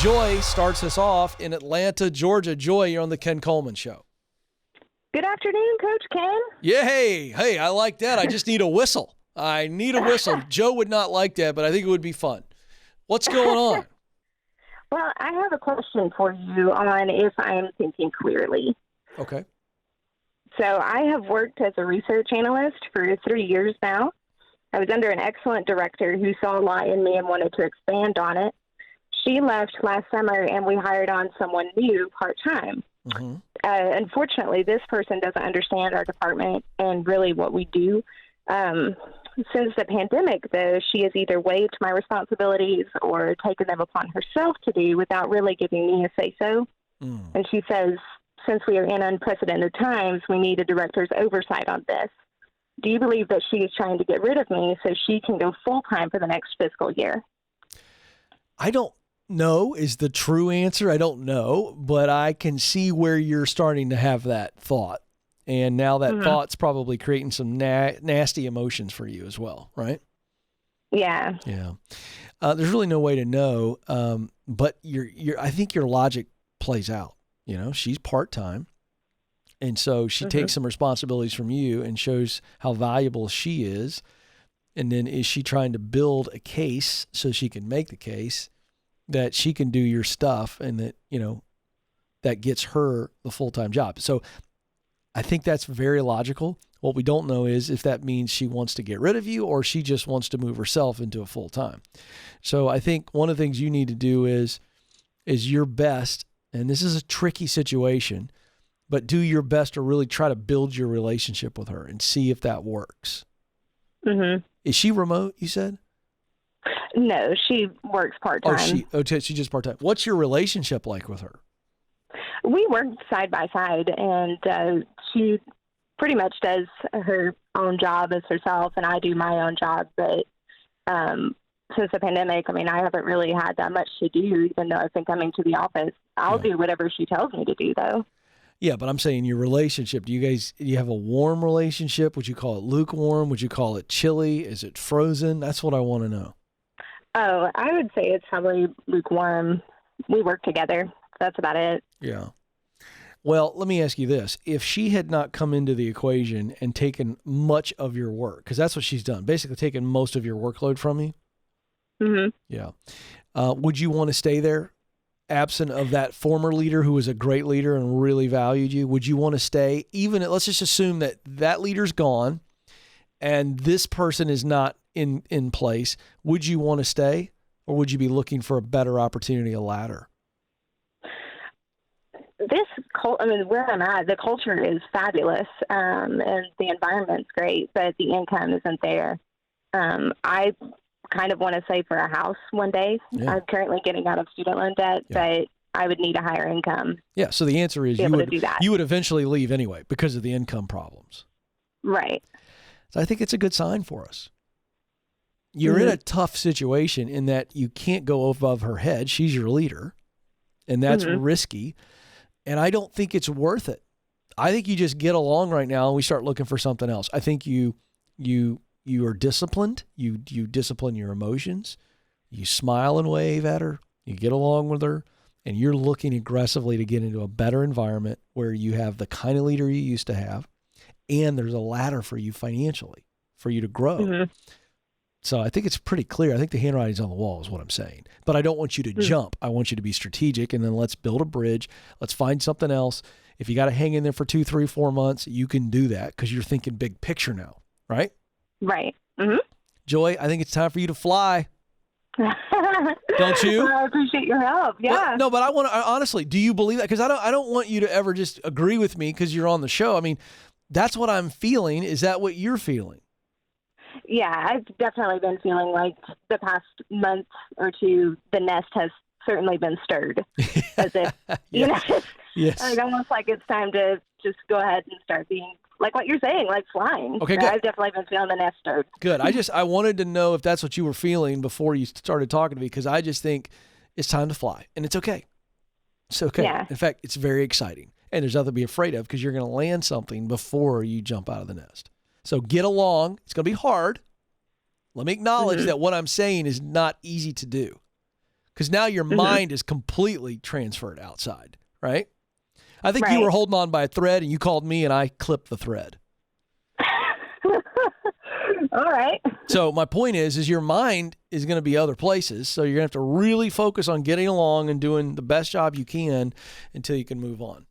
Joy starts us off in Atlanta, Georgia. Joy, you're on the Ken Coleman Show. Good afternoon, Coach Ken. Yeah, hey, I like that. I just need a whistle. I need a whistle. Joe would not like that, but I think it would be fun. What's going on? Well, I have a question for you on if I am thinking clearly. Okay. So I have worked as a research analyst for 3 years now. I was under an excellent director who saw a lot in me and wanted to expand on it. She left last summer, and we hired on someone new part-time. Mm-hmm. Unfortunately, this person doesn't understand our department and really what we do. Since the pandemic, though, she has either waived my responsibilities or taken them upon herself to do without really giving me a say-so. And she says, since we are in unprecedented times, we need a director's oversight on this. Do you believe that she is trying to get rid of me so she can go full-time for the next fiscal year? I don't know is the true answer. I don't know, but I can see where you're starting to have that thought. And now that thought's probably creating some nasty emotions for you as well, right? Yeah. Yeah. There's really no way to know, but I think your logic plays out. You know, she's part-time, and so she takes some responsibilities from you and shows how valuable she is. And then is she trying to build a case so she can make the case that she can do your stuff and that, you know, that gets her the full-time job? So I think that's very logical. What we don't know is if that means she wants to get rid of you or she just wants to move herself into a full-time. So I think one of the things you need to do is your best, and this is a tricky situation, but do your best to really try to build your relationship with her and see if that works. Mm-hmm. Is she remote, you said? No, she works part-time. She's just part-time. What's your relationship like with her? We work side by side, and she pretty much does her own job as herself, and I do my own job. But since the pandemic, I mean, I haven't really had that much to do, even though I've been coming to the office. I'll do whatever she tells me to do, though. Yeah, but I'm saying your relationship, do you have a warm relationship? Would you call it lukewarm? Would you call it chilly? Is it frozen? That's what I want to know. Oh, I would say it's probably lukewarm. We work together. That's about it. Yeah. Well, let me ask you this. If she had not come into the equation and taken much of your work, because that's what she's done, basically taken most of your workload from you. Mm-hmm. Yeah. Would you want to stay there? Absent of that former leader who was a great leader and really valued you, would you want to stay? Even let's just assume that leader's gone and this person is not in place. Would you want to stay, or would you be looking for a better opportunity, a ladder? Where I'm at, the culture is fabulous, and the environment's great, but the income isn't there. I kind of want to save for a house one day. Yeah. I'm currently getting out of student loan debt, but I would need a higher income. Yeah, so the answer is you would eventually leave anyway because of the income problems. Right. So I think it's a good sign for us. You're in a tough situation in that you can't go above her head. She's your leader, and that's risky, and I don't think it's worth it. I think you just get along right now and we start looking for something else. I think you are disciplined. You discipline your emotions. You smile and wave at her. You get along with her, and you're looking aggressively to get into a better environment where you have the kind of leader you used to have, and there's a ladder for you financially for you to grow. Mm-hmm. So I think it's pretty clear. I think the handwriting's on the wall is what I'm saying. But I don't want you to jump. I want you to be strategic, and then let's build a bridge. Let's find something else. If you got to hang in there for 2, 3, 4 months, you can do that because you're thinking big picture now, right? Right. Mm-hmm. Joy, I think it's time for you to fly. Don't you? Well, I appreciate your help. Yeah. But I want to honestly, do you believe that? Because I don't want you to ever just agree with me because you're on the show. I mean, that's what I'm feeling. Is that what you're feeling? Yeah, I've definitely been feeling like the past month or two, the nest has certainly been stirred. As if, you know, yes. Like almost like it's time to just go ahead and start being like what you're saying, like flying. Okay, good. I've definitely been feeling the nest stirred. Good. I wanted to know if that's what you were feeling before you started talking to me, because I just think it's time to fly, and it's okay. It's okay. Yeah. In fact, it's very exciting, and there's nothing to be afraid of because you're going to land something before you jump out of the nest. So get along. It's going to be hard. Let me acknowledge that what I'm saying is not easy to do because now your mind is completely transferred outside, right? I think you were holding on by a thread and you called me and I clipped the thread. All right. So my point is your mind is going to be other places. So you're going to have to really focus on getting along and doing the best job you can until you can move on.